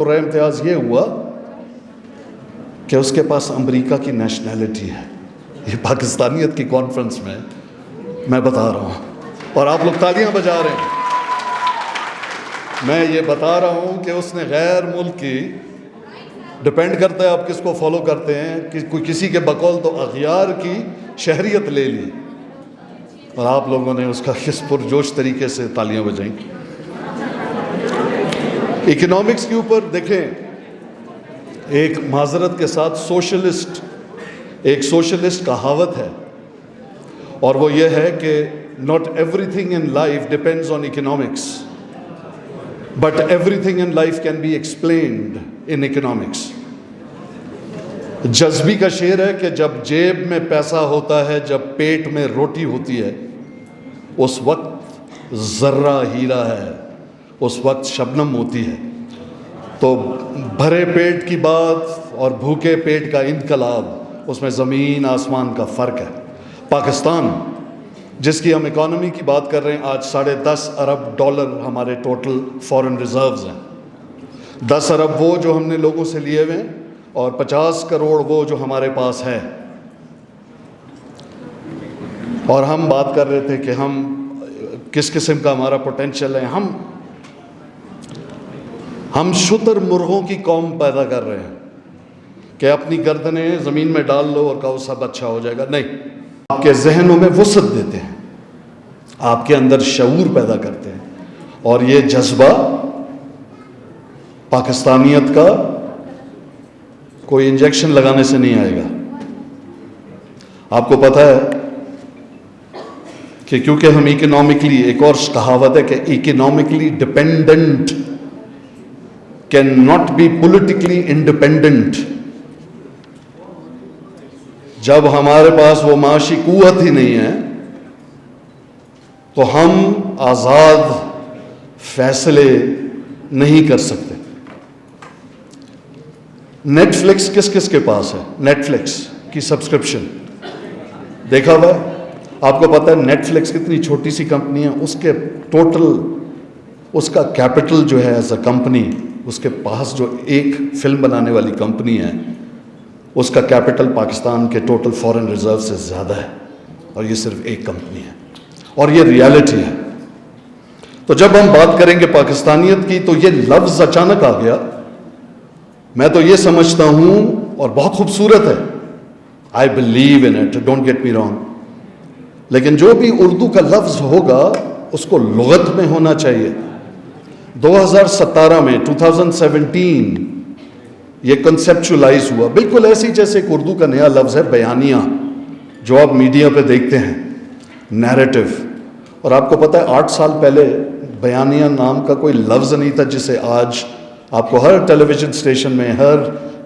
اور امتیاز یہ ہوا کہ اس کے پاس امریکہ کی نیشنلٹی ہے. یہ پاکستانیت کی کانفرنس میں بتا رہا ہوں اور آپ لوگ تالیاں بجا رہے ہیں. میں یہ بتا رہا ہوں کہ اس نے غیر ملک کی، ڈپینڈ کرتا ہے آپ کس کو فالو کرتے ہیں، کوئی کسی کے بقول تو اغیار کی شہریت لے لی اور آپ لوگوں نے اس کا کس پرجوش طریقے سے تالیاں بجائیں. اکنامکس کے اوپر دیکھیں، ایک معذرت کے ساتھ ایک سوشلسٹ کہاوت ہے اور وہ یہ ہے کہ not everything in life depends on economics but everything in life can be explained in economics. Jazbi کا شعر ہے کہ جب جیب میں پیسہ ہوتا ہے، جب پیٹ میں روٹی ہوتی ہے، اس وقت ذرہ ہیرا ہے، اس وقت شبنم ہوتی ہے. تو بھرے پیٹ کی بات اور بھوکے پیٹ کا انقلاب، اس میں زمین آسمان کا فرق ہے. پاکستان جس کی ہم اکانومی کی بات کر رہے ہیں، آج $10.5 ارب ہمارے ٹوٹل فورن ریزروز ہیں. 10 ارب وہ جو ہم نے لوگوں سے لیے ہوئے ہیں اور 50 کروڑ وہ جو ہمارے پاس ہے. اور ہم بات کر رہے تھے کہ ہم کس قسم کا ہمارا پوٹینشل ہے. ہم شتر مرغوں کی قوم پیدا کر رہے ہیں کہ اپنی گردنیں زمین میں ڈال لو اور کہو سب اچھا ہو جائے گا. نہیں، آپ کے ذہنوں میں وسعت دیتے ہیں، آپ کے اندر شعور پیدا کرتے ہیں اور یہ جذبہ پاکستانیت کا کوئی انجیکشن لگانے سے نہیں آئے گا. آپ کو پتہ ہے کہ کیونکہ ہم اکنامکلی، ایک اور کہاوت ہے کہ economically dependent can not be politically independent. جب ہمارے پاس وہ معاشی قوت ہی نہیں ہے تو ہم آزاد فیصلے نہیں کر سکتے. نیٹ فلکس کس کے پاس ہے؟ نیٹ فلکس کی سبسکرپشن دیکھا ہوا ہے؟ آپ کو پتہ ہے نیٹ فلکس کتنی چھوٹی سی کمپنی ہے، اس کے ٹوٹل اس کا کیپٹل جو ہے ایز اے کمپنی، اس کے پاس جو ایک فلم بنانے والی کمپنی ہے اس کا کیپٹل پاکستان کے ٹوٹل فورن ریزرو سے زیادہ ہے اور یہ صرف ایک کمپنی ہے اور یہ ریالٹی ہے. تو جب ہم بات کریں گے پاکستانیت کی تو یہ لفظ اچانک آ گیا. میں تو یہ سمجھتا ہوں اور بہت خوبصورت ہے، I believe in it, don't get me wrong, لیکن جو بھی اردو کا لفظ ہوگا اس کو لغت میں ہونا چاہیے. 2017 میں 2017 یہ کنسیپچولائز ہوا بالکل ایسی جیسے ایک اردو کا نیا لفظ ہے بیانیہ، جو آپ میڈیا پہ دیکھتے ہیں، نیریٹو. اور آپ کو پتہ ہے 8 سال پہلے بیانیہ نام کا کوئی لفظ نہیں تھا جسے آج آپ کو ہر ٹیلی ویژن اسٹیشن میں ہر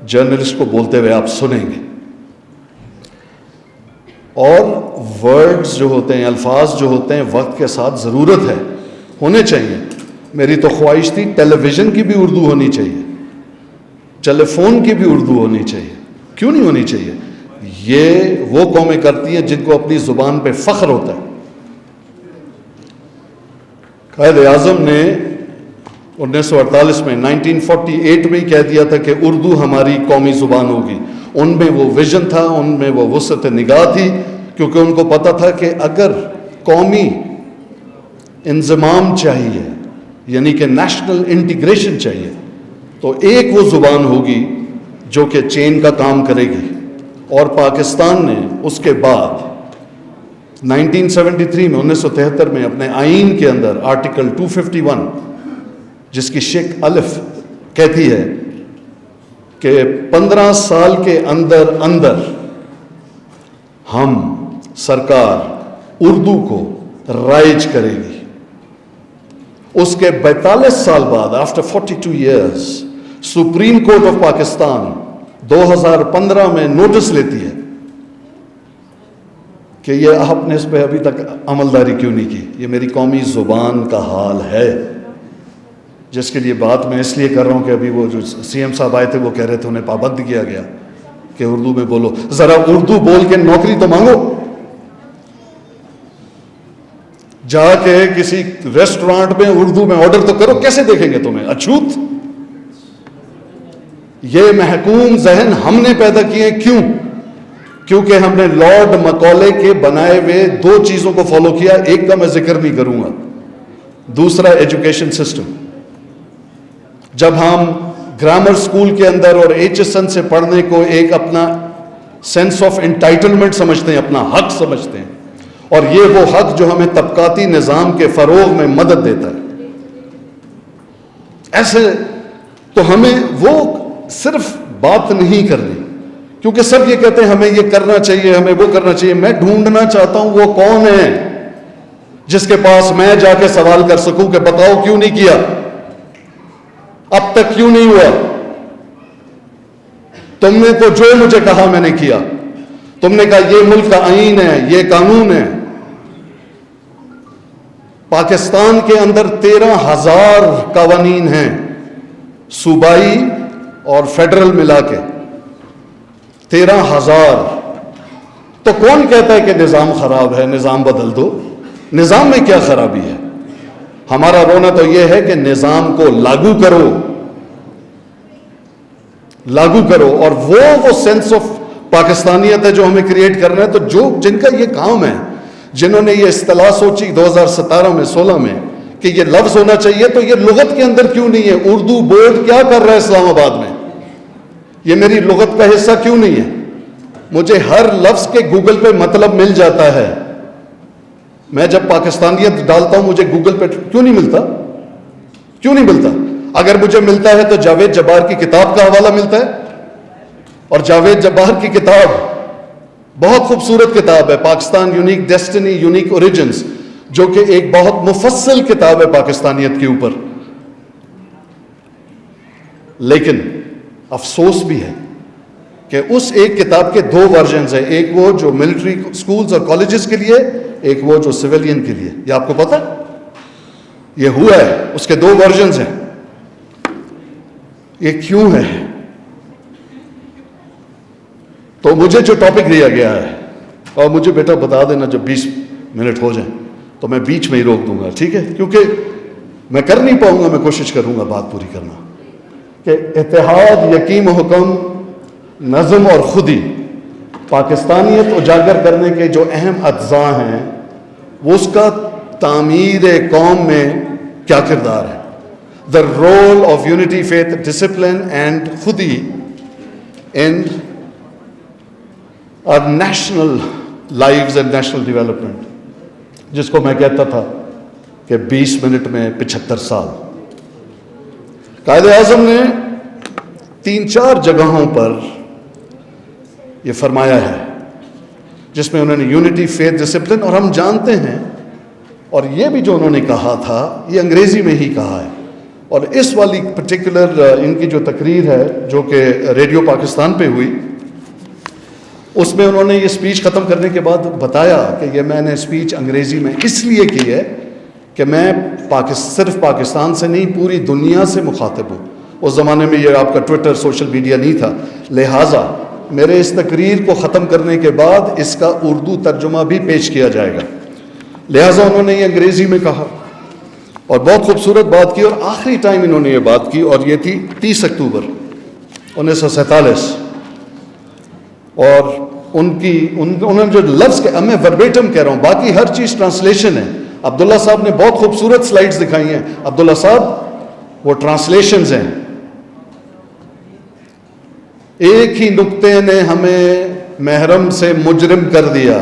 جرنلسٹ کو بولتے ہوئے آپ سنیں گے. اور ورڈز جو ہوتے ہیں، الفاظ جو ہوتے ہیں، وقت کے ساتھ ضرورت ہے، ہونے چاہیے. میری تو خواہش تھی ٹیلی ویژن کی بھی اردو ہونی چاہیے، ٹیلی فون کی بھی اردو ہونی چاہیے. کیوں نہیں ہونی چاہیے؟ یہ وہ قومیں کرتی ہیں جن کو اپنی زبان پہ فخر ہوتا ہے. قائد اعظم نے 1948 میں 1948 میں ہی کہہ دیا تھا کہ اردو ہماری قومی زبان ہوگی. ان میں وہ ویژن تھا، ان میں وہ وسعت نگاہ تھی، کیونکہ ان کو پتہ تھا کہ اگر قومی انضمام چاہیے، یعنی کہ نیشنل انٹیگریشن چاہیے، تو ایک وہ زبان ہوگی جو کہ چین کا کام کرے گی. اور پاکستان نے اس کے بعد 1973 میں 1973 میں اپنے آئین کے اندر آرٹیکل 251 جس کی شق الف کہتی ہے کہ 15 سال کے اندر ہم سرکار اردو کو رائج کرے گی. اس کے 42 سال بعد after 42 years supreme court of Pakistan 2015 میں نوٹس لیتی ہے کہ یہ آپ نے اس پہ ابھی تک عملداری کیوں نہیں کی. یہ میری قومی زبان کا حال ہے، جس کے لیے بات میں اس لیے کر رہا ہوں کہ ابھی وہ جو سی ایم صاحب آئے تھے وہ کہہ رہے تھے انہیں پابند کیا گیا کہ اردو میں بولو. ذرا اردو بول کے نوکری تو مانگو. جا کے کسی ریسٹورانٹ میں اردو میں آرڈر تو کرو، کیسے دیکھیں گے تمہیں؟ اچھوت. یہ محکوم ذہن ہم نے پیدا کیے. کیوں؟ کیونکہ ہم نے لارڈ مکالے کے بنائے ہوئے 2 چیزوں کو فالو کیا. ایک کا میں ذکر نہیں کروں گا. دوسرا ایجوکیشن سسٹم. جب ہم گرامر سکول کے اندر اور HSN سے پڑھنے کو ایک اپنا سینس آف انٹائٹلمنٹ سمجھتے ہیں, اپنا حق سمجھتے ہیں, اور یہ وہ حق جو ہمیں طبقاتی نظام کے فروغ میں مدد دیتا ہے, ایسے تو ہمیں وہ صرف بات نہیں کرنی, کیونکہ سب یہ کہتے ہیں ہمیں یہ کرنا چاہیے, ہمیں وہ کرنا چاہیے. میں ڈھونڈنا چاہتا ہوں وہ کون ہے جس کے پاس میں جا کے سوال کر سکوں کہ بتاؤ کیوں نہیں کیا, اب تک کیوں نہیں ہوا. تم نے تو جو مجھے کہا میں نے کیا. تم نے کہا یہ ملک کا آئین ہے, یہ قانون ہے. پاکستان کے اندر 13,000 قوانین ہیں, صوبائی اور فیڈرل ملا کے 13,000. تو کون کہتا ہے کہ نظام خراب ہے, نظام بدل دو؟ نظام میں کیا خرابی ہے؟ ہمارا رونا تو یہ ہے کہ نظام کو لاگو کرو, لاگو کرو. اور وہ سینس آف پاکستانیت ہے جو ہمیں کریٹ کرنا ہے. تو جن کا یہ کام ہے, جنہوں نے یہ اصطلاح سوچی 2017 میں 16 میں کہ یہ لفظ ہونا چاہیے, تو یہ لغت کے اندر کیوں نہیں ہے؟ اردو بورڈ کیا کر رہا ہے اسلام آباد میں؟ یہ میری لغت کا حصہ کیوں نہیں ہے؟ مجھے ہر لفظ کے گوگل پہ مطلب مل جاتا ہے. میں جب پاکستانیت ڈالتا ہوں مجھے گوگل پہ کیوں نہیں ملتا؟ کیوں نہیں ملتا؟ اگر مجھے ملتا ہے تو جاوید جبار کی کتاب کا حوالہ ملتا ہے, اور جاوید جبار کی کتاب بہت خوبصورت کتاب ہے, Pakistan unique destiny unique origins, جو کہ ایک بہت مفصل کتاب ہے پاکستانیت کے اوپر. لیکن افسوس بھی ہے کہ اس ایک کتاب کے 2 ورژنز ہیں, ایک وہ جو ملٹری سکولز اور کالجز کے لیے, ایک وہ جو سویلین کے لیے. یہ آپ کو پتہ یہ ہوا ہے, اس کے 2 ورژنز ہیں. یہ کیوں ہے؟ تو مجھے جو ٹاپک دیا گیا ہے, اور مجھے بیٹا بتا دینا جب 20 منٹ ہو جائیں تو میں بیچ میں ہی روک دوں گا, ٹھیک ہے؟ کیونکہ میں کر نہیں پاؤں گا, میں کوشش کروں گا بات پوری کرنا. کہ اتحاد, یقین و حکم, نظم اور خودی, پاکستانیت اجاگر کرنے کے جو اہم اجزاء ہیں, وہ اس کا تعمیر قوم میں کیا کردار ہے. The role of unity, faith, discipline and khudi in our national lives and national development, جس کو میں کہتا تھا کہ 20 منٹ میں 75 سال. قائد اعظم نے 3-4 جگہوں پر یہ فرمایا ہے جس میں انہوں نے یونٹی, فیتھ, ڈسپلن, اور ہم جانتے ہیں, اور یہ بھی جو انہوں نے کہا تھا یہ انگریزی میں ہی کہا ہے. اور اس والی پرٹیکولر ان کی جو تقریر ہے جو کہ ریڈیو پاکستان پہ ہوئی, اس میں انہوں نے یہ اسپیچ ختم کرنے کے بعد بتایا کہ یہ میں نے اسپیچ انگریزی میں اس لیے کی ہے کہ میں صرف پاکستان سے نہیں, پوری دنیا سے مخاطب ہوں. اس زمانے میں یہ آپ کا ٹویٹر, سوشل میڈیا نہیں تھا, لہٰذا میرے اس تقریر کو ختم کرنے کے بعد اس کا اردو ترجمہ بھی پیش کیا جائے گا. لہٰذا انہوں نے یہ انگریزی میں کہا اور بہت خوبصورت بات کی. اور آخری ٹائم انہوں نے یہ بات کی, اور یہ تھی 30 اکتوبر 1947. اور انہوں نے جو لفظ میں وربیٹم کہہ رہا ہوں, باقی ہر چیز ٹرانسلیشن ہے. عبداللہ صاحب نے بہت خوبصورت سلائیڈز دکھائی ہیں. عبداللہ صاحب وہ ٹرانسلیشنز ہیں. ایک ہی نقطے نے ہمیں محرم سے مجرم کر دیا,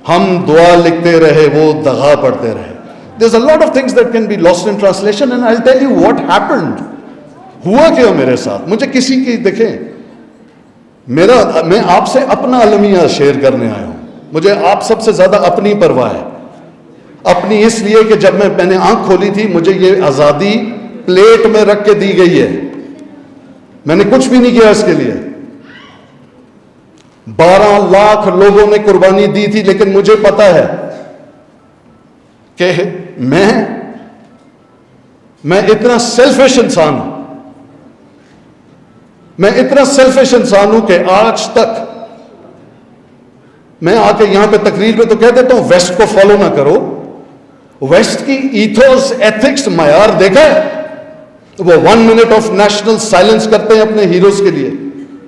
ہم دعا لکھتے رہے, وہ دغا پڑھتے رہے. There's a lot of things that can be lost in translation, and I'll tell you what happened. ہوا کیا میرے ساتھ؟ مجھے کسی کی دیکھیں, میں آپ سے اپنا المیہ شیئر کرنے آیا ہوں. مجھے آپ سب سے زیادہ اپنی پرواہ ہے. اپنی اس لیے کہ جب میں نے آنکھ کھولی تھی مجھے یہ آزادی پلیٹ میں رکھ کے دی گئی ہے. میں نے کچھ بھی نہیں کیا اس کے لیے. 12 لاکھ لوگوں نے قربانی دی تھی, لیکن مجھے پتا ہے کہ میں اتنا سیلفش انسان ہوں, میں اتنا سیلفش انسان ہوں کہ آج تک میں آ کے یہاں پہ تقریر میں تو کہہ دیتا ہوں ویسٹ کو فالو نہ کرو. ویسٹ کی ایتھوس, ایتھکس, معیار دیکھا ہے؟ وہ 1 minute آف نیشنل سائلنس کرتے ہیں اپنے ہیروز کے لیے.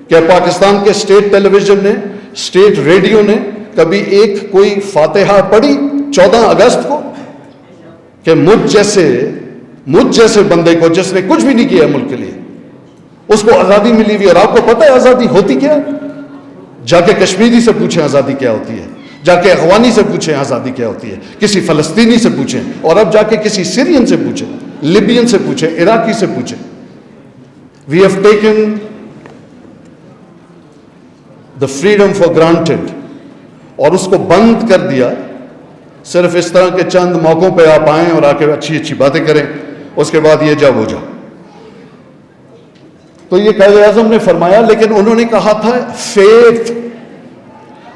کیا پاکستان کے اسٹیٹ ٹیلی ویژن نے, اسٹیٹ ریڈیو نے کبھی ایک کوئی فاتحہ پڑھی 14 اگست کو کہ مجھ جیسے بندے کو جس نے کچھ بھی نہیں کیا ملک کے لیے اس کو آزادی ملی ہوئی؟ اور آپ کو پتہ ہے آزادی ہوتی کیا ہے؟ جا کے کشمیری سے پوچھیں آزادی کیا ہوتی ہے, جا کے افغانی سے پوچھیں آزادی کیا ہوتی ہے, کسی فلسطینی سے پوچھیں, اور اب جا کے کسی سیرین سے پوچھیں, لیبین سے پوچھیں, عراقی سے پوچھیں. We have taken the freedom for granted اور اس کو بند کر دیا صرف اس طرح کے چند موقعوں پہ آپ آئیں اور آ کے اچھی اچھی باتیں کریں, اس کے بعد یہ جا وہ جا. تو یہ قائد اعظم نے فرمایا, لیکن انہوں نے کہا تھا فیتھ.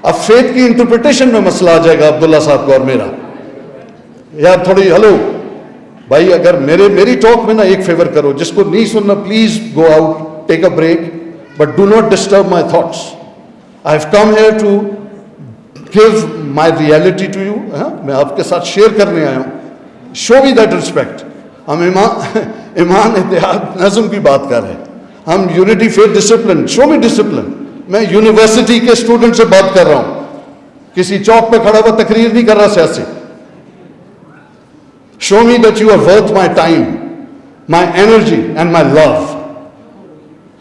اب فیتھ کی انٹرپریٹیشن میں مسئلہ آ جائے گا عبداللہ صاحب کو اور میرا. یار تھوڑی ہلو بھائی, اگر میری ٹاک میں نا ایک فیور کرو, جس کو نہیں سننا please go out, take a break, but do not disturb my thoughts. I have come here to give my reality to you. میں آپ کے ساتھ شیئر کرنے آیا ہوں. Show me that respect. ہم ایمان اتحاد نظم کی بات کر رہے ہیں, ہم یونٹی فیتھ ڈسپلن. شو می ڈسپلن. میں یونیورسٹی کے اسٹوڈنٹ سے بات کر رہا ہوں, کسی چوک پہ کھڑا ہوا تقریر نہیں کر رہا سیاسی. Show me that you are worth my time, my energy and my love.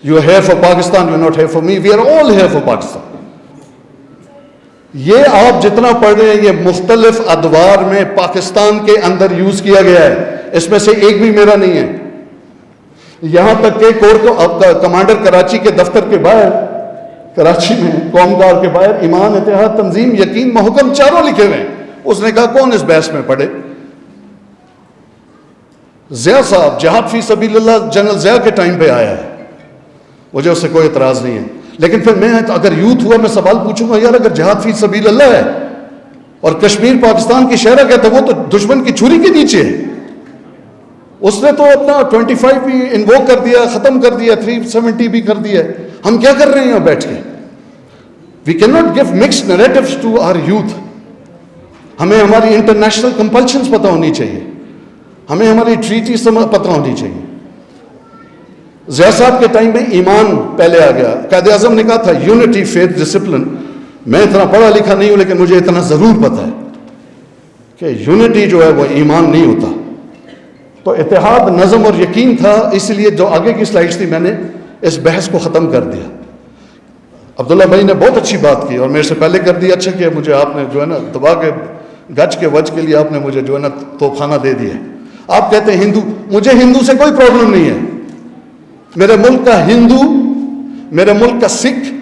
You are here for Pakistan, you are not here for me. We are all here for Pakistan. یہ آپ جتنا پڑھ رہے ہیں یہ مختلف ادوار میں پاکستان کے اندر یوز کیا گیا ہے, اس میں سے ایک بھی میرا نہیں ہے. یہاں تک کہ کور کمانڈر کراچی کے دفتر کے باہر, کراچی میں قوم گار کے باہر ایمان, اتحاد, تنظیم, یقین, محکم چاروں لکھے ہوئے ہیں. اس نے کہا کون اس بحث میں پڑھے؟ ضیاء صاحب جہاد فی سبیل اللہ جنرل ضیاء کے ٹائم پہ آیا ہے, مجھے اس سے کوئی اعتراض نہیں ہے. لیکن پھر میں اگر یوتھ ہوا میں سوال پوچھوں گا, یار اگر جہاد فی سبیل اللہ ہے اور کشمیر پاکستان کی شہر ہے تو وہ تو دشمن کی چھری کے نیچے ہے. اس نے تو اپنا 25 بھی انووک کر دیا, ختم کر دیا, 370 بھی کر دیا. ہم کیا کر رہے ہیں یہاں بیٹھ کے؟ We can not give mixed narratives to our youth. ہمیں ہماری انٹرنیشنل کمپلشنز پتہ ہونی چاہیے, ہمیں ہماری ٹریٹیز پتہ ہونی چاہیے. ضیاء صاحب کے ٹائم میں ایمان پہلے آ گیا. قائد اعظم نے کہا تھا یونٹی فیتھ ڈسپلن. میں اتنا پڑھا لکھا نہیں ہوں لیکن مجھے اتنا ضرور پتہ ہے کہ یونٹی جو ہے وہ ایمان نہیں ہوتا. تو اتحاد, نظم اور یقین تھا, اس لیے جو آگے کی سلائڈز تھی میں نے اس بحث کو ختم کر دیا. عبداللہ بھائی نے بہت اچھی بات کی اور میرے سے پہلے کر دی. اچھا کہ مجھے آپ نے جو ہے نا دبا کے گج کے وج کے لیے آپ نے مجھے جو ہے نا توپ خانہ دے دیا. آپ کہتے ہیں ہندو, مجھے ہندو سے کوئی پرابلم نہیں ہے. میرے ملک کا ہندو, میرے ملک کا سکھ,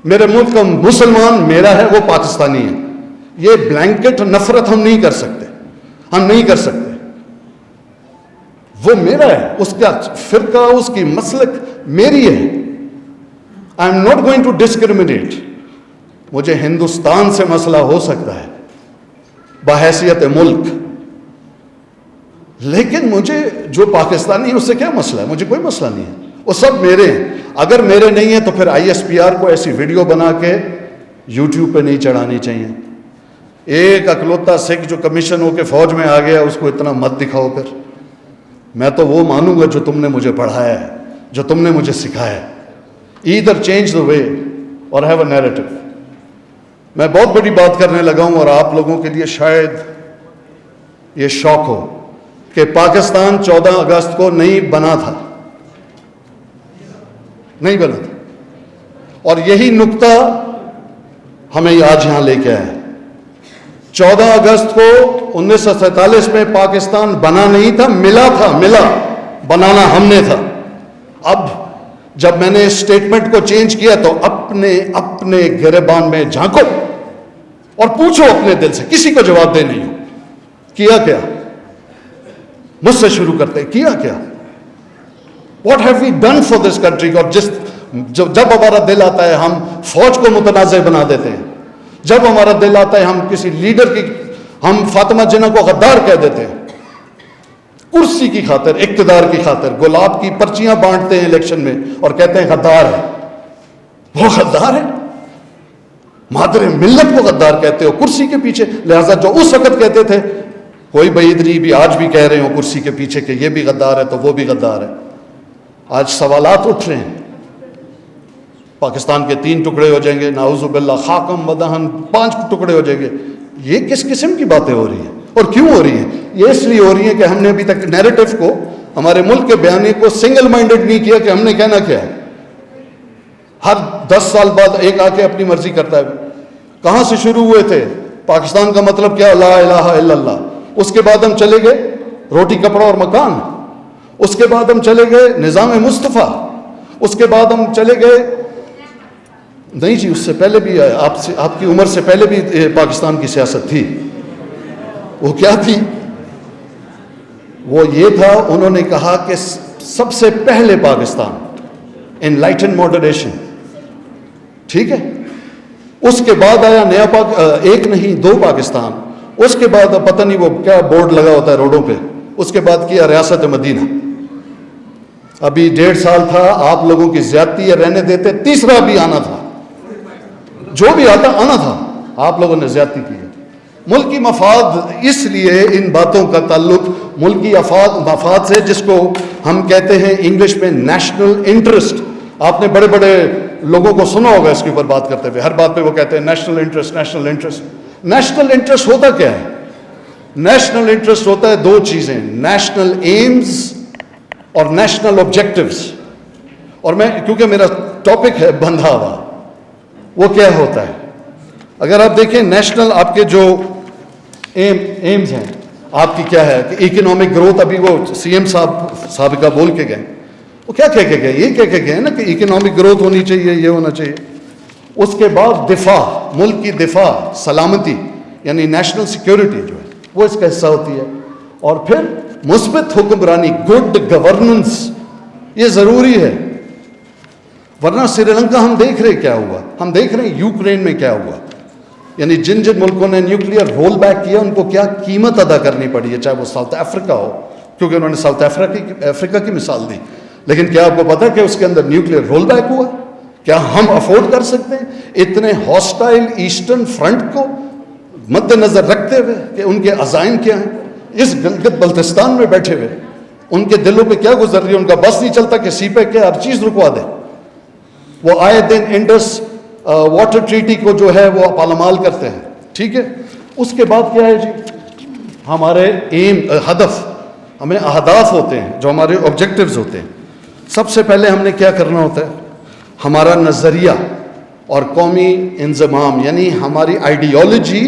میرے ملک کا مسلمان میرا ہے, وہ پاکستانی ہے. یہ بلینکٹ نفرت ہم نہیں کر سکتے, ہم نہیں کر سکتے. وہ میرا ہے, اس کا فرقہ, اس کی مسلک میری ہے. I am not going to discriminate. مجھے ہندوستان سے مسئلہ ہو سکتا ہے بحیثیت ملک, لیکن مجھے جو پاکستانی ہے اس سے کیا مسئلہ ہے؟ مجھے کوئی مسئلہ نہیں ہے, وہ سب میرے ہیں. اگر میرے نہیں ہیں تو پھر ISPR کو ایسی ویڈیو بنا کے YouTube پہ نہیں چڑھانی چاہیے. ایک اکلوتا سکھ جو کمیشن ہو کے فوج میں آ گیا اس کو اتنا مت دکھاؤ. پھر میں تو وہ مانوں گا جو تم نے مجھے پڑھایا ہے, جو تم نے مجھے سکھایا ہے. ایدر چینج دا وے اور ہیو اے نیریٹو. میں بہت بڑی بات کرنے لگا ہوں اور آپ لوگوں کے لیے شاید یہ شوق ہو کہ پاکستان 14 اگست کو نہیں بنا تھا, نہیں بنا تھا. اور یہی نقطہ ہمیں آج یہاں لے کے آیا. 14 اگست کو 1947 میں پاکستان بنا نہیں تھا, ملا تھا. ملا, بنانا ہم نے تھا. اب جب میں نے اسٹیٹمنٹ کو چینج کیا تو اپنے گریبان میں جھانکو اور پوچھو اپنے دل سے, کسی کو جواب دے نہیں ہو. کیا کیا؟ مجھ سے شروع کرتے, کیا کیا؟ What have we done for this country? اور جب ہمارا دل آتا ہے ہم فوج کو متنازع بنا دیتے ہیں. جب ہمارا دل آتا ہے ہم کسی لیڈر کی, ہم فاطمہ جناح کو غدار کہہ دیتے ہیں. کرسی کی خاطر, اقتدار کی خاطر گلاب کی پرچیاں بانٹتے ہیں الیکشن میں اور کہتے ہیں غدار ہے. وہ غدار ہے, مادر ملت کو غدار کہتے ہو کرسی کے پیچھے. لہذا جو اس وقت کہتے تھے کوئی بعیدری بھی آج بھی کہہ رہے ہوں کرسی کے پیچھے کہ یہ بھی غدار ہے تو وہ بھی غدار ہے. آج سوالات اٹھ رہے ہیں. پاکستان کے 3 ٹکڑے ہو جائیں گے، نعوذ باللہ، خاکم ودہن 5 ٹکڑے ہو جائیں گے. یہ کس قسم کی باتیں ہو رہی ہیں اور کیوں ہو رہی ہیں؟ یہ اس لیے ہو رہی ہیں کہ ہم نے ابھی تک نیریٹو کو، ہمارے ملک کے بیانیے کو سنگل مائنڈڈ نہیں کیا کہ ہم نے کہنا کیا ہے. ہر 10 سال بعد ایک آ کے اپنی مرضی کرتا ہے. کہاں سے شروع ہوئے تھے؟ پاکستان کا مطلب کیا؟ لا الہ الا اللہ. اس کے بعد ہم چلے گئے روٹی کپڑا اور مکان. اس کے بعد ہم چلے گئے نظام مصطفیٰ. اس کے بعد ہم چلے گئے، نہیں جی اس سے پہلے بھی آپ کی عمر سے پہلے بھی پاکستان کی سیاست تھی. وہ کیا تھی؟ وہ یہ تھا، انہوں نے کہا کہ سب سے پہلے پاکستان انلائٹن ماڈریشن، ٹھیک ہے. اس کے بعد آیا نیا ایک نہیں 2 پاکستان. اس کے بعد پتہ نہیں وہ کیا بورڈ لگا ہوتا ہے روڈوں پہ، اس کے بعد کیا ریاست مدینہ. ابھی 1.5 سال تھا، آپ لوگوں کی زیادتی ہے، رہنے دیتے. تیسرا بھی آنا تھا، جو بھی آتا آنا تھا، آپ لوگوں نے زیادتی کی ہے. ملکی مفاد، اس لیے ان باتوں کا تعلق ملکی مفاد سے، جس کو ہم کہتے ہیں انگلش میں نیشنل انٹرسٹ. آپ نے بڑے بڑے لوگوں کو سنا ہوگا اس کے اوپر بات کرتے ہوئے، ہر بات پہ وہ کہتے ہیں national interest, national interest. National interest ہوتا کیا ہے؟ نیشنل انٹرسٹ ہوتا ہے 2 چیزیں، نیشنل ایمز اور نیشنل آبجیکٹیوز. اور میں کیونکہ میرا ٹاپک ہے بندھا ہوا، وہ کیا ہوتا ہے؟ اگر آپ دیکھیں نیشنل، آپ کے جو ایمز ہیں آپ کی کیا ہے کہ اکنامک گروتھ. ابھی وہ سی ایم سابقہ بول کے گئے، وہ کیا کہہ کے گئے؟ یہ کہہ کے گئے نا کہ اکنامک گروتھ ہونی چاہیے، یہ ہونا چاہیے. اس کے بعد دفاع، ملک کی دفاع، سلامتی، یعنی نیشنل سیکیورٹی جو ہے وہ اس کا حصہ ہوتی ہے. اور پھر مثبت حکمرانی، گڈ گورننس، یہ ضروری ہے. ورنہ سری لنکا ہم دیکھ رہے کیا ہوا، ہم دیکھ رہے ہیں یوکرین میں کیا ہوا. یعنی جن ملکوں نے نیوکلیئر رول بیک کیا ان کو کیا قیمت ادا کرنی پڑی ہے، چاہے وہ ساؤتھ افریقہ ہو، کیونکہ انہوں نے ساؤتھ افریقہ کی مثال دی. لیکن کیا آپ کو پتا کہ اس کے اندر نیوکلیئر رول بیک ہوا؟ کیا ہم افورڈ کر سکتے ہیں اتنے ہاسٹائل ایسٹرن فرنٹ کو مد نظر رکھتے ہوئے کہ ان کے عزائم کیا ہیں؟ اس گلگت بلتستان میں بیٹھے ہوئے ان کے دلوں پہ کیا گزر رہی ہے؟ ان کا بس نہیں چلتا کہ سی پہ کیا ہر چیز رکوا دے. وہ آئے دن انڈس واٹر ٹریٹی کو جو ہے وہ پالمال کرتے ہیں، ٹھیک ہے. اس کے بعد کیا ہے جی؟ ہمارے ہدف، ہمیں اہداف ہوتے ہیں جو ہمارے آبجیکٹیوز ہوتے ہیں. سب سے پہلے ہم نے کیا کرنا ہوتا ہے؟ ہمارا نظریہ اور قومی انضمام، یعنی ہماری آئیڈیالوجی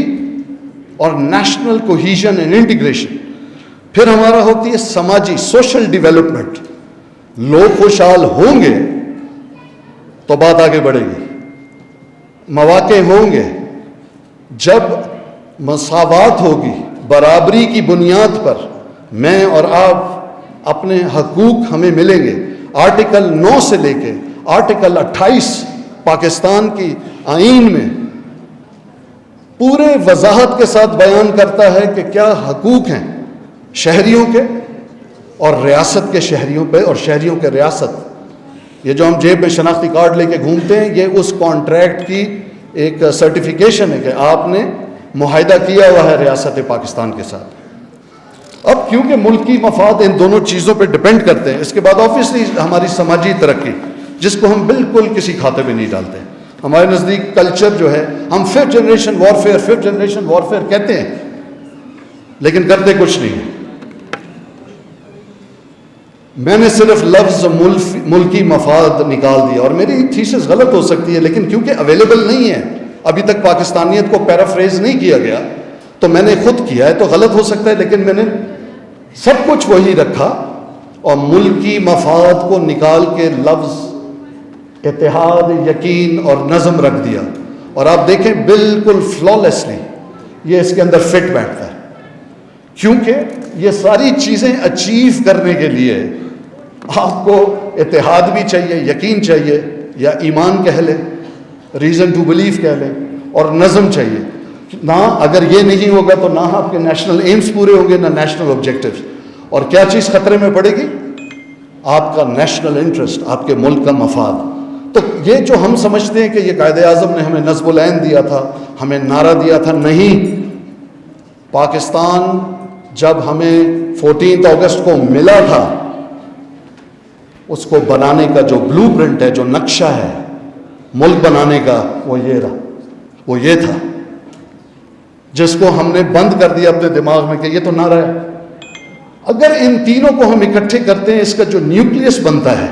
اور نیشنل کوہیژن اینڈ انٹیگریشن. پھر ہمارا ہوتی ہے سماجی، سوشل ڈیولپمنٹ. لوگ خوشحال ہوں گے تو بات آگے بڑھے گی. مواقع ہوں گے، جب مساوات ہوگی، برابری کی بنیاد پر میں اور آپ اپنے حقوق ہمیں ملیں گے. آرٹیکل 9 سے لے کے آرٹیکل 28 پاکستان کی آئین میں پورے وضاحت کے ساتھ بیان کرتا ہے کہ کیا حقوق ہیں شہریوں کے اور ریاست کے شہریوں پہ اور شہریوں کے ریاست. یہ جو ہم جیب میں شناختی کارڈ لے کے گھومتے ہیں، یہ اس کانٹریکٹ کی ایک سرٹیفیکیشن ہے کہ آپ نے معاہدہ کیا ہوا ہے ریاست پاکستان کے ساتھ. اب کیونکہ ملکی مفاد ان دونوں چیزوں پہ ڈپینڈ کرتے ہیں، اس کے بعد آبویسلی ہماری سماجی ترقی، جس کو ہم بالکل کسی کھاتے میں نہیں ڈالتے. ہمارے نزدیک کلچر جو ہے، ہم 5th جنریشن وارفیئر کہتے ہیں، لیکن کرتے کچھ نہیں ہیں. میں نے صرف لفظ ملکی مفاد نکال دیا، اور میری تھیسس غلط ہو سکتی ہے، لیکن کیونکہ اویلیبل نہیں ہے، ابھی تک پاکستانیت کو پیرافریز نہیں کیا گیا، تو میں نے خود کیا ہے، تو غلط ہو سکتا ہے، لیکن میں نے سب کچھ وہی رکھا اور ملکی مفاد کو نکال کے لفظ اتحاد، یقین اور نظم رکھ دیا. اور آپ دیکھیں بالکل فلالیسلی یہ اس کے اندر فٹ بیٹھتا ہے، کیونکہ یہ ساری چیزیں اچیو کرنے کے لیے آپ کو اتحاد بھی چاہیے، یقین چاہیے، یا ایمان کہہ لیں، ریزن ٹو بلیف کہہ لیں، اور نظم چاہیے. نہ اگر یہ نہیں ہوگا تو نہ آپ کے نیشنل ایمز پورے ہوں گے، نہ نیشنل آبجیکٹیوز. اور کیا چیز خطرے میں پڑے گی؟ آپ کا نیشنل انٹرسٹ، آپ کے ملک کا مفاد. تو یہ جو ہم سمجھتے ہیں کہ یہ قائد اعظم نے ہمیں نصب العین دیا تھا، ہمیں نعرہ دیا تھا، نہیں. پاکستان جب ہمیں 14 اگست کو ملا تھا، اس کو بنانے کا جو بلو پرنٹ ہے، جو نقشہ ہے ملک بنانے کا، وہ یہ رہا، وہ یہ تھا، جس کو ہم نے بند کر دیا اپنے دماغ میں کہ یہ تو نہ رہے۔ اگر ان تینوں کو ہم اکٹھے کرتے ہیں، اس کا جو نیوکلیس بنتا ہے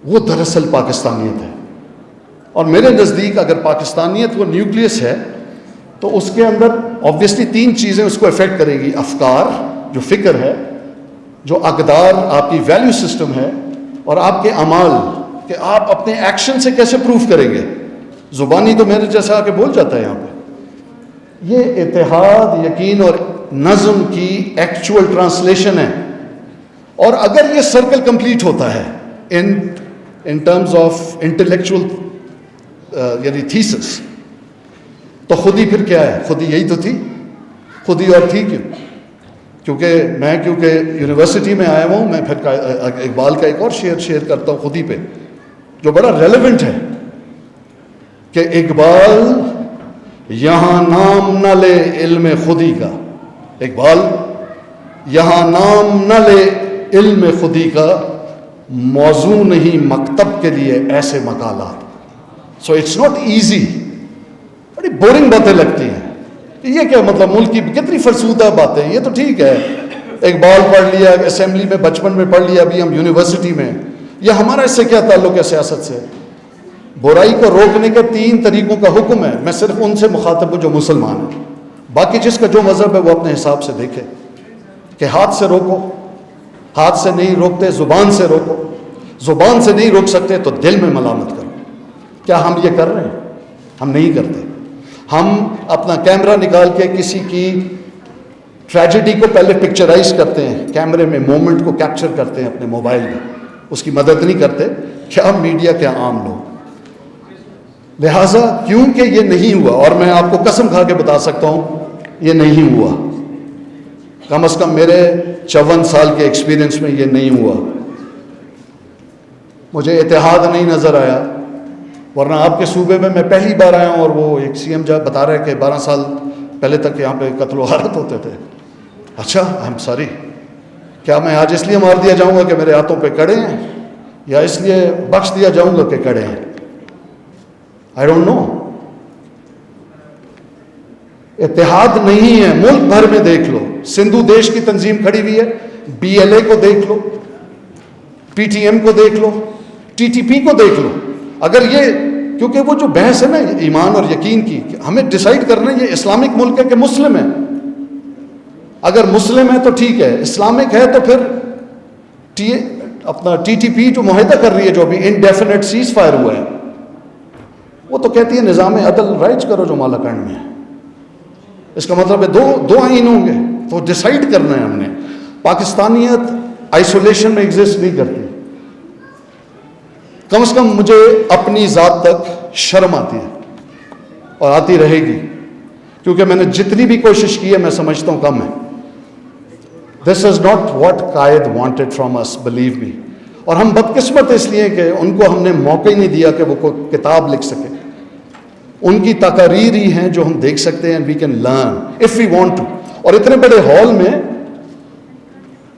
وہ دراصل پاکستانیت ہے۔ اور میرے نزدیک اگر پاکستانیت وہ نیوکلیس ہے تو اس کے اندر آبویسلی 3 چیزیں اس کو افیکٹ کرے گی: افکار، جو فکر ہے، جو اقدار، آپ کی ویلیو سسٹم ہے، اور آپ کے اعمال، کہ آپ اپنے ایکشن سے کیسے پروف کریں گے۔ زبانی تو میرے جیسا آ کے بول جاتا ہے یہاں پہ۔ یہ اتحاد، یقین اور نظم کی ایکچوئل ٹرانسلیشن ہے۔ اور اگر یہ سرکل کمپلیٹ ہوتا ہے ان ٹرمز آف انٹلیکچوئل یعنی تھیسس، تو خود ہی پھر کیا ہے؟ خود ہی یہی تو تھی، خود ہی اور تھی کیوں؟ کیونکہ یونیورسٹی میں آیا ہوں، میں پھر اقبال کا ایک اور شعر کرتا ہوں خود ہی پہ، جو بڑا ریلیونٹ ہے، کہ اقبال یہاں نام نہ لے علم خودی کا، اقبال یہاں نام نہ لے علم خودی کا، موضوع نہیں مکتب کے لیے ایسے مقالات۔ سو اٹس ناٹ ایزی، بڑی بورنگ باتیں لگتی ہیں۔ یہ کیا مطلب؟ ملک کی کتنی فرسودہ باتیں، یہ تو ٹھیک ہے، اقبال پڑھ لیا، اسمبلی میں بچپن میں پڑھ لیا، ابھی ہم یونیورسٹی میں، یہ ہمارا اس سے کیا تعلق ہے سیاست سے؟ برائی کو روکنے کے 3 طریقوں کا حکم ہے۔ میں صرف ان سے مخاطب ہوں جو مسلمان ہیں، باقی جس کا جو مذہب ہے وہ اپنے حساب سے دیکھے، کہ ہاتھ سے روکو، ہاتھ سے نہیں روکتے زبان سے روکو، زبان سے نہیں روک سکتے تو دل میں ملامت کرو۔ کیا ہم یہ کر رہے ہیں؟ ہم نہیں کرتے۔ ہم اپنا کیمرہ نکال کے کسی کی ٹریجڈی کو پہلے پکچرائز کرتے ہیں، کیمرے میں مومنٹ کو کیپچر کرتے ہیں اپنے موبائل میں، اس کی مدد نہیں کرتے۔ کیا میڈیا، کیا عام لوگ۔ لہٰذا کیونکہ یہ نہیں ہوا، اور میں آپ کو قسم کھا کے بتا سکتا ہوں یہ نہیں ہوا، کم از کم میرے 54 سال کے ایکسپیرینس میں یہ نہیں ہوا، مجھے اتحاد نہیں نظر آیا۔ ورنہ آپ کے صوبے میں پہلی بار آیا ہوں، اور وہ ایک سی ایم جب بتا رہے کہ 12 سال پہلے تک یہاں پہ قتل و غارت ہوتے تھے۔ اچھا، آئی ایم سوری، کیا میں آج اس لیے مار دیا جاؤں گا کہ میرے ہاتھوں پہ کڑے ہیں، یا اس لیے بخش دیا جاؤں گا کہ کڑے ہیں؟ I don't know. اتحاد نہیں ہے۔ ملک بھر میں دیکھ لو، سندھو دیش کی تنظیم کھڑی ہوئی ہے، BLA کو دیکھ لو، PTM کو دیکھ لو، TTP کو دیکھ لو۔ اگر یہ، کیونکہ وہ جو بحث ہے نا ایمان اور یقین کی، ہمیں ڈیسائیڈ کرنا ہے یہ اسلامک ملک ہے کہ مسلم ہے۔ اگر مسلم ہے تو ٹھیک ہے، اسلامک ہے تو پھر اپنا TTP جو معاہدہ کر رہی ہے، جو ابھی انڈیفینٹ سیز فائر ہوا ہے، وہ تو کہتی ہے نظام عدل رائج کرو جو مالاکنڈ میں ہے۔ اس کا مطلب ہے دو آئین ہوں گے، تو ڈیسائیڈ کرنا ہے ہم نے۔ پاکستانیت آئسولیشن میں ایگزسٹ نہیں کرتی۔ کم از کم مجھے اپنی ذات تک شرم آتی ہے اور آتی رہے گی، کیونکہ میں نے جتنی بھی کوشش کی ہے میں سمجھتا ہوں کم ہے۔ This is not what Quaid wanted from us, believe me. اور ہم بدقسمت اس لیے کہ ان کو ہم نے موقع ہی نہیں دیا کہ وہ کوئی کتاب لکھ سکے۔ ان کی تقاریر ہی ہیں جو ہم دیکھ سکتے ہیں، we can learn if we want to. اور اتنے بڑے ہال میں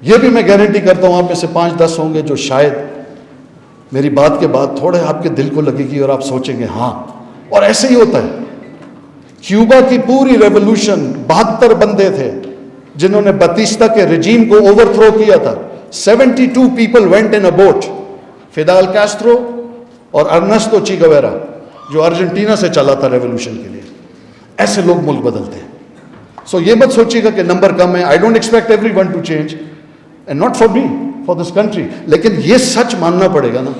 یہ بھی میں گارنٹی کرتا ہوں آپ میں سے 5-10 ہوں گے جو شاید میری بات کے بعد تھوڑے آپ کے دل کو لگے گی اور آپ سوچیں گے ہاں، اور ایسے ہی ہوتا ہے۔ کیوبا کی پوری ریولوشن 72 بندے تھے جنہوں نے باتیسٹا کے رجیم کو اوور تھرو کیا تھا۔ 72 people went in a boat۔ Fidel Castro اور ارنسٹو چی گویرا جو ارجنٹینا سے چلا تھا ریولوشن کے لیے۔ ایسے لوگ ملک بدلتے ہیں۔ سو یہ مت سوچیے گا کہ نمبر کم ہے۔ I don't expect everyone to change and not for me, for this country, لیکن یہ سچ ماننا پڑے گا نا،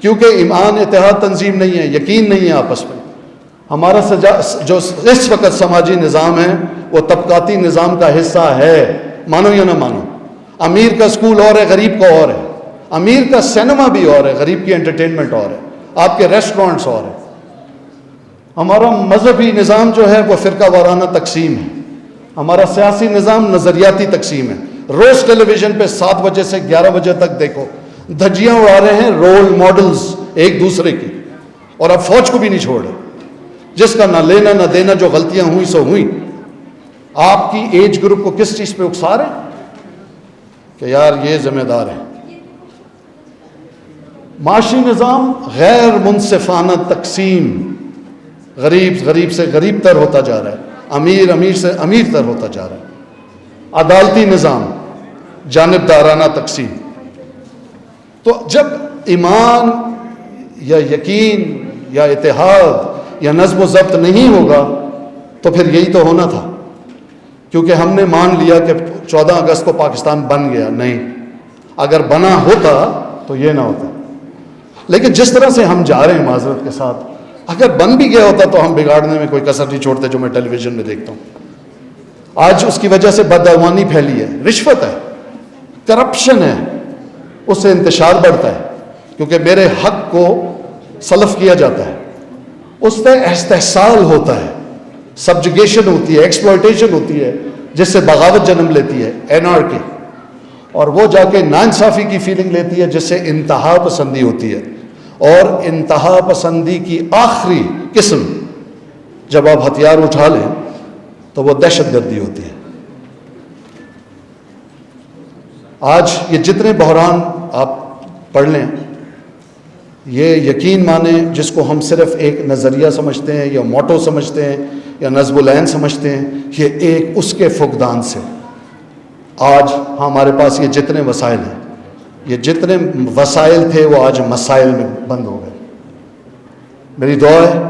کیونکہ ایمان اتحاد تنظیم نہیں ہے، یقین نہیں ہے آپس میں۔ ہمارا جو اس وقت سماجی نظام ہے وہ طبقاتی نظام کا حصہ ہے، مانو یا نہ مانو۔ امیر کا سکول اور ہے، غریب کا اور ہے۔ امیر کا سینما بھی اور ہے، غریب کی انٹرٹینمنٹ اور ہے، آپ کے ریسٹورنٹس اور ہیں۔ ہمارا مذہبی نظام جو ہے وہ فرقہ وارانہ تقسیم ہے، ہمارا سیاسی نظام نظریاتی تقسیم ہے۔ روز ٹیلی ویژن پہ 7 بجے سے 11 بجے تک دیکھو، دھجیاں اڑا رہے ہیں رول ماڈلز ایک دوسرے کی، اور اب فوج کو بھی نہیں چھوڑ رہے، جس کا نہ لینا نہ دینا، جو غلطیاں ہوئی سو ہوئی۔ آپ کی ایج گروپ کو کس چیز پہ اکسا رہے ہیں کہ یار یہ ذمہ دار ہے. معاشی نظام غیر منصفانہ تقسیم، غریب سے غریب تر ہوتا جا رہا ہے، امیر سے امیر تر ہوتا جا رہا ہے، عدالتی نظام، جانبدارانہ تقسیم. تو جب ایمان یا یقین یا اتحاد یا نظم و ضبط نہیں ہوگا تو پھر یہی تو ہونا تھا. کیونکہ ہم نے مان لیا کہ 14 اگست کو پاکستان بن گیا. نہیں، اگر بنا ہوتا تو یہ نہ ہوتا. لیکن جس طرح سے ہم جا رہے ہیں معذرت کے ساتھ، اگر بن بھی گیا ہوتا تو ہم بگاڑنے میں کوئی کسر نہیں چھوڑتے، جو میں ٹیلی ویژن میں دیکھتا ہوں. آج اس کی وجہ سے بدعنوانی پھیلی ہے، رشوت ہے، کرپشن ہے، اس سے انتشار بڑھتا ہے. کیونکہ میرے حق کو سلف کیا جاتا ہے، اس سے استحصال ہوتا ہے، سبجوگیشن ہوتی ہے، ایکسپلائٹیشن ہوتی ہے، جس سے بغاوت جنم لیتی ہے، اینارکی. اور وہ جا کے ناانصافی کی فیلنگ لیتی ہے، جس سے انتہا پسندی ہوتی ہے. اور انتہا پسندی کی آخری قسم جب آپ ہتھیار اٹھا لیں تو وہ دہشت گردی ہوتی ہے. آج یہ جتنے بحران آپ پڑھ لیں، یہ یقین مانیں، جس کو ہم صرف ایک نظریہ سمجھتے ہیں یا موٹو سمجھتے ہیں یا نظم العین سمجھتے ہیں، یہ ایک اس کے فقدان سے آج ہمارے پاس یہ جتنے وسائل ہیں، یہ جتنے وسائل تھے وہ آج مسائل میں بند ہو گئے. میری دعا ہے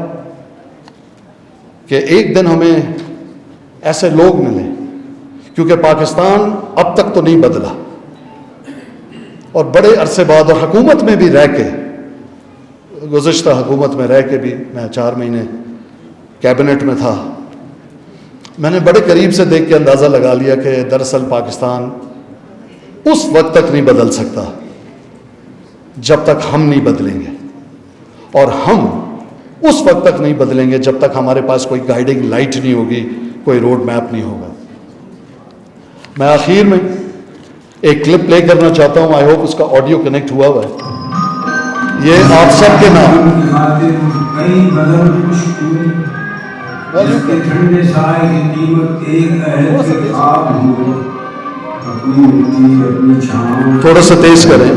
کہ ایک دن ہمیں ایسے لوگ ملیں، کیونکہ پاکستان اب تک تو نہیں بدلا، اور بڑے عرصے بعد، اور حکومت میں بھی رہ کے، گزشتہ حکومت میں رہ کے بھی میں 4 مہینے کیبنٹ میں تھا، میں نے بڑے قریب سے دیکھ کے اندازہ لگا لیا کہ دراصل پاکستان اس وقت تک نہیں بدل سکتا جب تک ہم نہیں بدلیں گے، اور ہم اس وقت تک نہیں بدلیں گے جب تک ہمارے پاس کوئی گائیڈنگ لائٹ نہیں ہوگی، کوئی روڈ میپ نہیں ہوگا. میں آخر میں ایک کلپ پلے کرنا چاہتا ہوں، آئی ہوپ اس کا آڈیو کنیکٹ ہوا ہوا ہے. یہ آپ سب کے نام تھوڑا سا تیز کریں.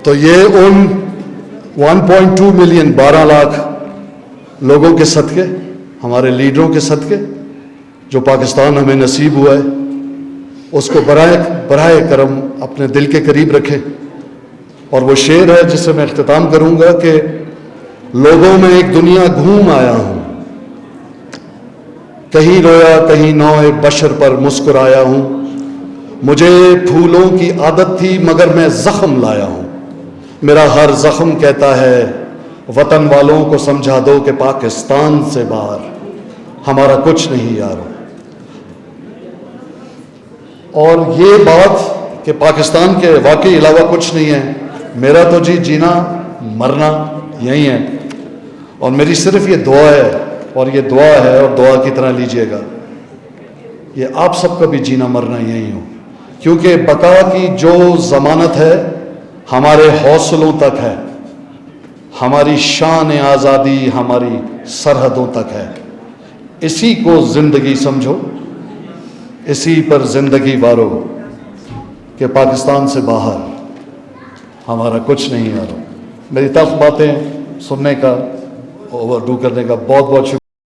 تو یہ ان 1.2 ملین 12 لاکھ لوگوں کے صدقے، ہمارے لیڈروں کے صدقے، جو پاکستان ہمیں نصیب ہوا ہے، اس کو براہ کرم اپنے دل کے قریب رکھیں. اور وہ شعر ہے جس سے میں اختتام کروں گا کہ لوگوں میں ایک دنیا گھوم آیا ہوں، کہیں رویا کہیں نوع بشر پر مسکرایا ہوں، مجھے پھولوں کی عادت تھی مگر میں زخم لایا ہوں، میرا ہر زخم کہتا ہے وطن والوں کو سمجھا دو کہ پاکستان سے باہر ہمارا کچھ نہیں یارو. اور یہ بات کہ پاکستان کے واقعی علاوہ کچھ نہیں ہے، میرا تو جینا مرنا یہی ہے. اور میری صرف یہ دعا ہے، اور یہ دعا ہے اور دعا کی طرح لیجئے گا، یہ آپ سب کا بھی جینا مرنا یہی ہو، کیونکہ بقا کی جو ضمانت ہے ہمارے حوصلوں تک ہے، ہماری شان آزادی ہماری سرحدوں تک ہے. اسی کو زندگی سمجھو، اسی پر زندگی وارو کہ پاکستان سے باہر ہمارا کچھ نہیں یارو. میری تلخ باتیں سننے کا اوور ڈو کرنے کا بہت بہت شکریہ.